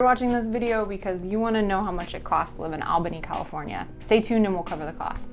You're watching this video because you want to know how much it costs to live in Albany, California. Stay tuned and we'll cover the cost.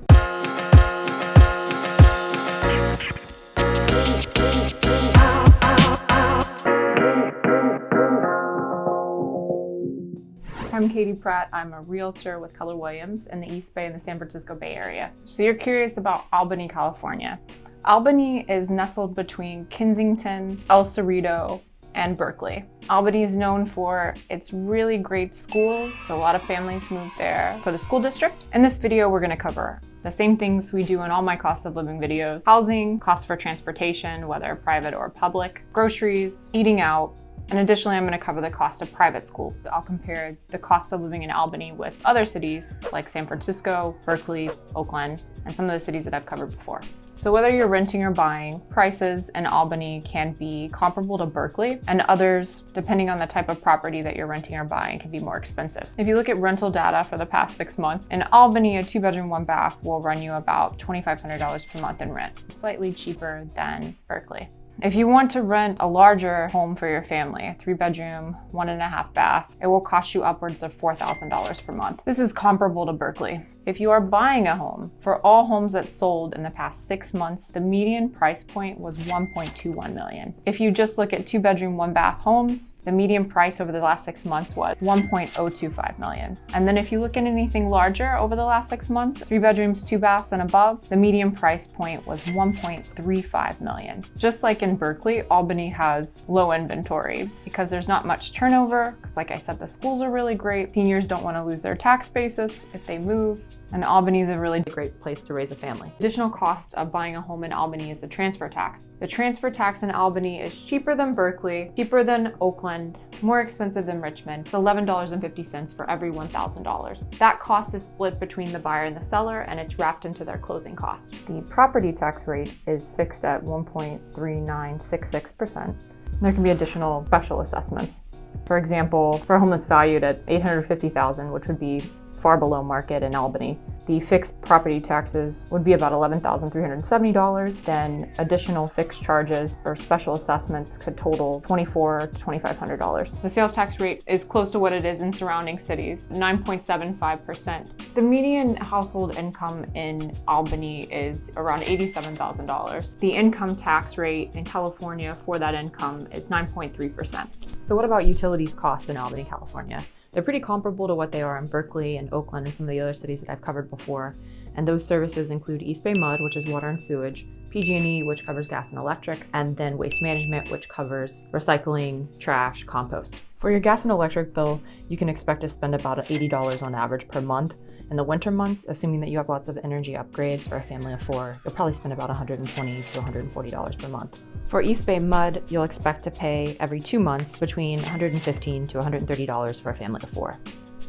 I'm Katie Pratt. I'm a realtor with Keller Williams in the East Bay and the San Francisco Bay Area. So you're curious about Albany, California. Albany is nestled between Kensington, El Cerrito, and Berkeley. Albany is known for its really great schools, so a lot of families move there for the school district. In this video, we're gonna cover the same things we do in all my cost of living videos: housing, costs for transportation, whether private or public, groceries, eating out, and additionally, I'm going to cover the cost of private school. I'll compare the cost of living in Albany with other cities like San Francisco, Berkeley, Oakland, and some of the cities that I've covered before. So whether you're renting or buying, prices in Albany can be comparable to Berkeley, and others, depending on the type of property that you're renting or buying, can be more expensive. If you look at rental data for the past 6 months, in Albany, a 2-bedroom, 1-bath will run you about $2,500 per month in rent, slightly cheaper than Berkeley. If you want to rent a larger home for your family, a 3-bedroom, 1.5 bath, it will cost you upwards of $4,000 per month. This is comparable to Berkeley. If you are buying a home, for all homes that sold in the past 6 months, the median price point was $1.21 million. If you just look at 2-bedroom, 1-bath homes, the median price over the last 6 months was $1.025 million. And then if you look at anything larger over the last 6 months, 3 bedrooms, 2 baths and above, the median price point was $1.35 million. Just like in Berkeley, Albany has low inventory because there's not much turnover. Like I said, the schools are really great. Seniors don't want to lose their tax basis if they move. And Albany is a really great place to raise a family. Additional cost of buying a home in Albany is the transfer tax. The transfer tax in Albany is cheaper than Berkeley, cheaper than Oakland, more expensive than Richmond. It's $11.50 for every $1,000. That cost is split between the buyer and the seller, and it's wrapped into their closing cost. The property tax rate is fixed at 1.3966%. There can be additional special assessments. For example, for a home that's valued at $850,000, which would be far below market in Albany, the fixed property taxes would be about $11,370. Then additional fixed charges or special assessments could total $2,400 to $2,500. The sales tax rate is close to what it is in surrounding cities, 9.75%. The median household income in Albany is around $87,000. The income tax rate in California for that income is 9.3%. So what about utilities costs in Albany, California? They're pretty comparable to what they are in Berkeley and Oakland and some of the other cities that I've covered before. And those services include East Bay Mud, which is water and sewage, PG&E, which covers gas and electric, and then waste management, which covers recycling, trash, compost. For your gas and electric bill, you can expect to spend about $80 on average per month. In the winter months, assuming that you have lots of energy upgrades for a family of 4, you'll probably spend about $120 to $140 per month. For East Bay Mud, you'll expect to pay every 2 months between $115 to $130 for a family of 4.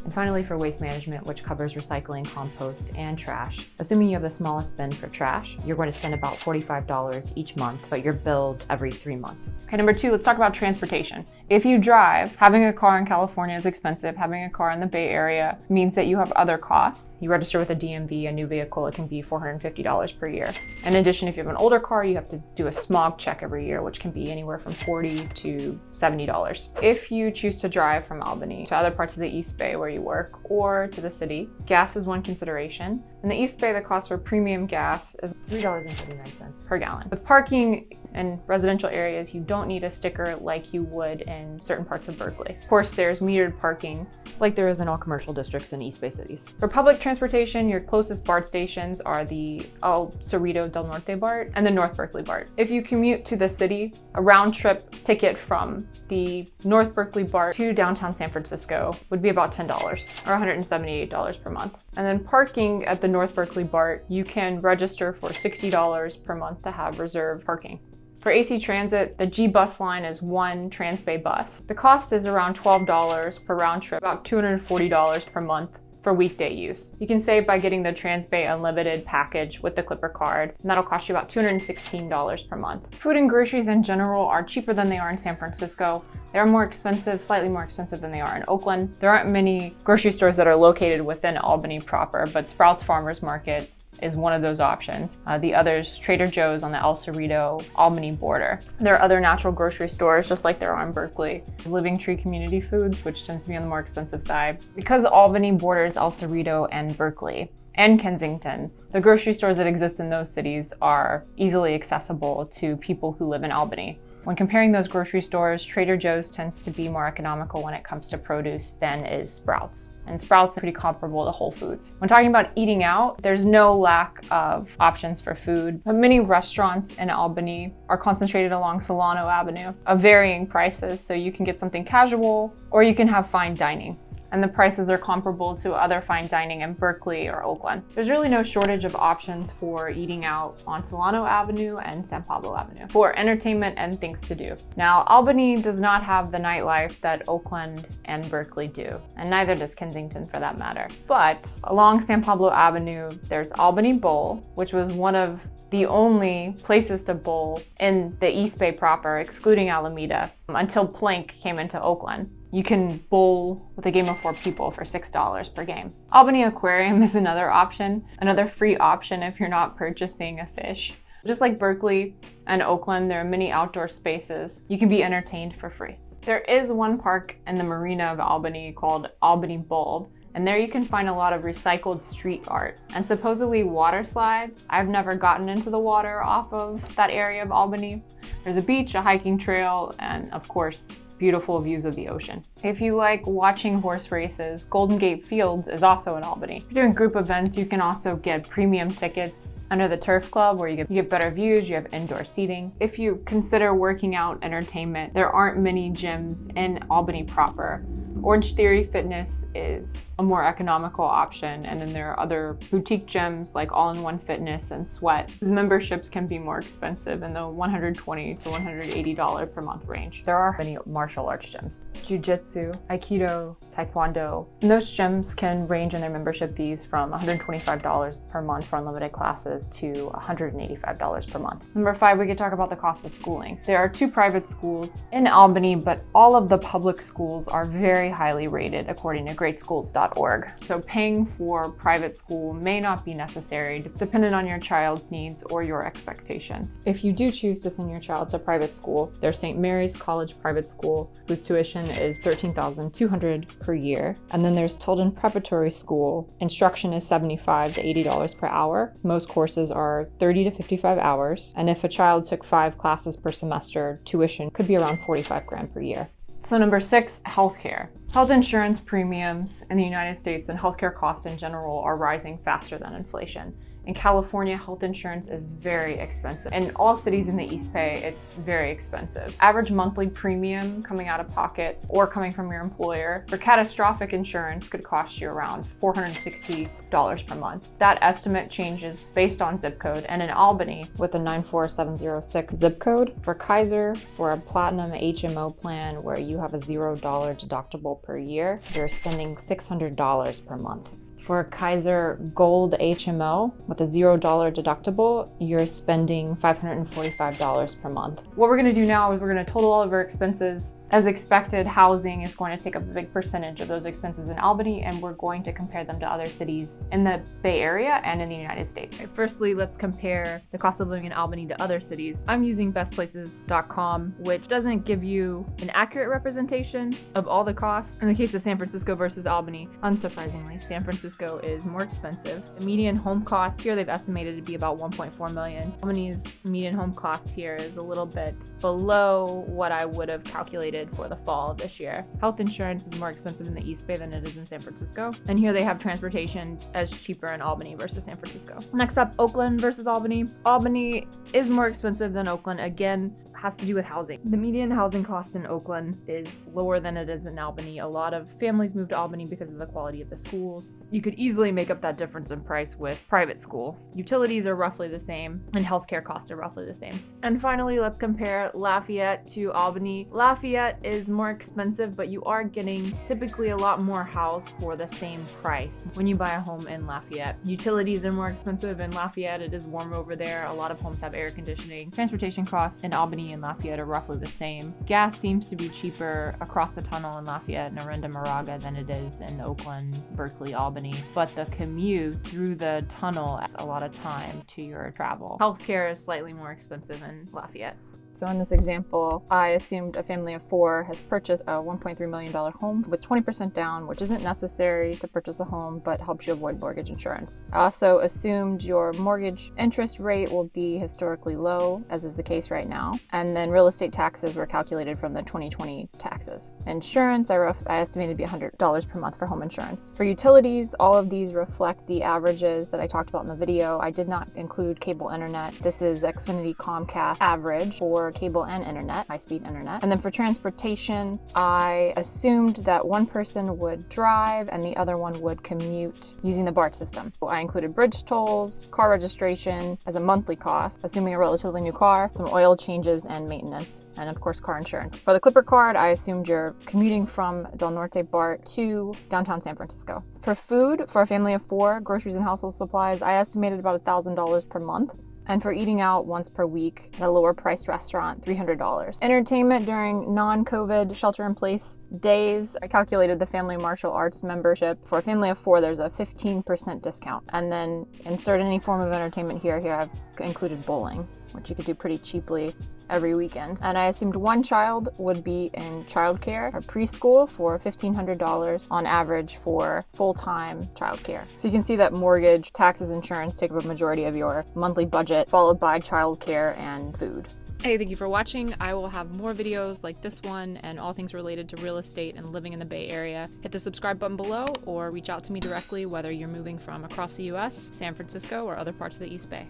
And finally, for waste management, which covers recycling, compost, and trash, assuming you have the smallest bin for trash, you're going to spend about $45 each month, but you're billed every 3 months. Okay, number 2, let's talk about transportation. If you drive, having a car in California is expensive. Having a car in the Bay Area means that you have other costs. You register with a DMV, a new vehicle, it can be $450 per year. In addition, if you have an older car, you have to do a smog check every year, which can be anywhere from $40 to $70. If you choose to drive from Albany to other parts of the East Bay where you work or to the city, gas is one consideration. In the East Bay, the cost for premium gas is $3.39 per gallon. With parking in residential areas, you don't need a sticker like you would in certain parts of Berkeley. Of course, there's metered parking like there is in all commercial districts in East Bay cities. For public transportation, your closest BART stations are the El Cerrito del Norte BART and the North Berkeley BART. If you commute to the city, a round-trip ticket from the North Berkeley BART to downtown San Francisco would be about $10 or $178 per month. And then parking at the North Berkeley BART, you can register for $60 per month to have reserved parking. For AC Transit, the G bus line is one Transbay bus. The cost is around $12 per round trip, about $240 per month for weekday use. You can save by getting the Transbay Unlimited package with the Clipper card, and that'll cost you about $216 per month. Food and groceries in general are cheaper than they are in San Francisco. They're more expensive, slightly more expensive than they are in Oakland. There aren't many grocery stores that are located within Albany proper, but Sprouts Farmers Market is one of those options. The other's Trader Joe's on the El Cerrito, Albany border. There are other natural grocery stores, just like there are in Berkeley. Living Tree Community Foods, which tends to be on the more expensive side. Because Albany borders El Cerrito and Berkeley, and Kensington, the grocery stores that exist in those cities are easily accessible to people who live in Albany. When comparing those grocery stores, Trader Joe's tends to be more economical when it comes to produce than is Sprouts. And Sprouts is pretty comparable to Whole Foods. When talking about eating out, there's no lack of options for food. But many restaurants in Albany are concentrated along Solano Avenue of varying prices, so you can get something casual or you can have fine dining. And the prices are comparable to other fine dining in Berkeley or Oakland. There's really no shortage of options for eating out on Solano Avenue and San Pablo Avenue for entertainment and things to do. Now, Albany does not have the nightlife that Oakland and Berkeley do, and neither does Kensington for that matter. But along San Pablo Avenue, there's Albany Bowl, which was one of the only places to bowl in the East Bay proper, excluding Alameda, until Plank came into Oakland. You can bowl with a game of 4 people for $6 per game. Albany Aquarium is another option, another free option if you're not purchasing a fish. Just like Berkeley and Oakland, there are many outdoor spaces. You can be entertained for free. There is one park in the marina of Albany called Albany Bulb, and there you can find a lot of recycled street art and supposedly water slides. I've never gotten into the water off of that area of Albany. There's a beach, a hiking trail, and of course, beautiful views of the ocean. If you like watching horse races, Golden Gate Fields is also in Albany. If you're doing group events, you can also get premium tickets under the Turf Club where you get better views, you have indoor seating. If you consider working out entertainment, there aren't many gyms in Albany proper. Orange Theory Fitness is a more economical option, and then there are other boutique gyms like All-in-One Fitness and Sweat, whose memberships can be more expensive in the $120 to $180 per month range. There are many martial arts gyms, Jiu-Jitsu, Aikido, Taekwondo, and those gyms can range in their membership fees from $125 per month for unlimited classes to $185 per month. Number 5, we could talk about the cost of schooling. There are 2 private schools in Albany, but all of the public schools are very highly rated according to greatschools.org. So paying for private school may not be necessary depending on your child's needs or your expectations. If you do choose to send your child to private school, there's St. Mary's College Private School, whose tuition is $13,200 per year. And then there's Tilden Preparatory School. Instruction is $75 to $80 per hour. Most courses are 30 to 55 hours. And if a child took 5 classes per semester, tuition could be around $45,000 per year. So number 6, healthcare. Health insurance premiums in the United States and healthcare costs in general are rising faster than inflation. In California, health insurance is very expensive. In all cities in the East Bay, it's very expensive. Average monthly premium coming out of pocket or coming from your employer for catastrophic insurance could cost you around $460 per month. That estimate changes based on zip code, and in Albany, with a 94706 zip code, for Kaiser, for a platinum HMO plan where you have a $0 deductible per year, you're spending $600 per month. For Kaiser Gold HMO with a $0 deductible, you're spending $545 per month. What we're going to do now is we're going to total all of our expenses. As expected, housing is going to take up a big percentage of those expenses in Albany, and we're going to compare them to other cities in the Bay Area and in the United States. Firstly, let's compare the cost of living in Albany to other cities. I'm using bestplaces.com, which doesn't give you an accurate representation of all the costs. In the case of San Francisco versus Albany, unsurprisingly, San Francisco is more expensive. The median home cost here, they've estimated to be about $1.4 million. Albany's median home cost here is a little bit below what I would have calculated for the fall of this year. Health insurance is more expensive in the East Bay than it is in San Francisco. And here they have transportation as cheaper in Albany versus San Francisco. Next up, Oakland versus Albany. Albany is more expensive than Oakland. Again, has to do with housing. The median housing cost in Oakland is lower than it is in Albany. A lot of families move to Albany because of the quality of the schools. You could easily make up that difference in price with private school. Utilities are roughly the same, and healthcare costs are roughly the same. And finally, let's compare Lafayette to Albany. Lafayette is more expensive, but you are getting typically a lot more house for the same price when you buy a home in Lafayette. Utilities are more expensive in Lafayette. It is warm over there. A lot of homes have air conditioning. Transportation costs in Albany Albany and Lafayette are roughly the same. Gas seems to be cheaper across the tunnel in Lafayette and Orinda Moraga than it is in Oakland, Berkeley, Albany, but the commute through the tunnel adds a lot of time to your travel. Healthcare is slightly more expensive in Lafayette. So in this example, I assumed a family of 4 has purchased a $1.3 million home with 20% down, which isn't necessary to purchase a home, but helps you avoid mortgage insurance. I also assumed your mortgage interest rate will be historically low, as is the case right now. And then real estate taxes were calculated from the 2020 taxes. Insurance, I estimated to be $100 per month for home insurance. For utilities, all of these reflect the averages that I talked about in the video. I did not include cable internet. This is Xfinity Comcast average for cable and internet, high-speed internet. And then for transportation, I assumed that one person would drive and the other one would commute using the BART system. So I included bridge tolls, car registration as a monthly cost, assuming a relatively new car, some oil changes and maintenance, and of course car insurance. For the Clipper card, I assumed you're commuting from Del Norte BART to downtown San Francisco. For food, for a family of 4, groceries and household supplies, I estimated about $1,000 per month. And for eating out once per week at a lower priced restaurant, $300. Entertainment during non-COVID shelter-in-place days, I calculated the Family Martial Arts membership. For a family of 4, there's a 15% discount. And then insert any form of entertainment here. Here I've included bowling, which you could do pretty cheaply every weekend. And I assumed one child would be in childcare or preschool for $1,500 on average for full-time childcare. So you can see that mortgage, taxes, insurance take up a majority of your monthly budget, followed by childcare and food. Hey, thank you for watching. I will have more videos like this one and all things related to real estate and living in the Bay Area. Hit the subscribe button below or reach out to me directly whether you're moving from across the US, San Francisco, or other parts of the East Bay.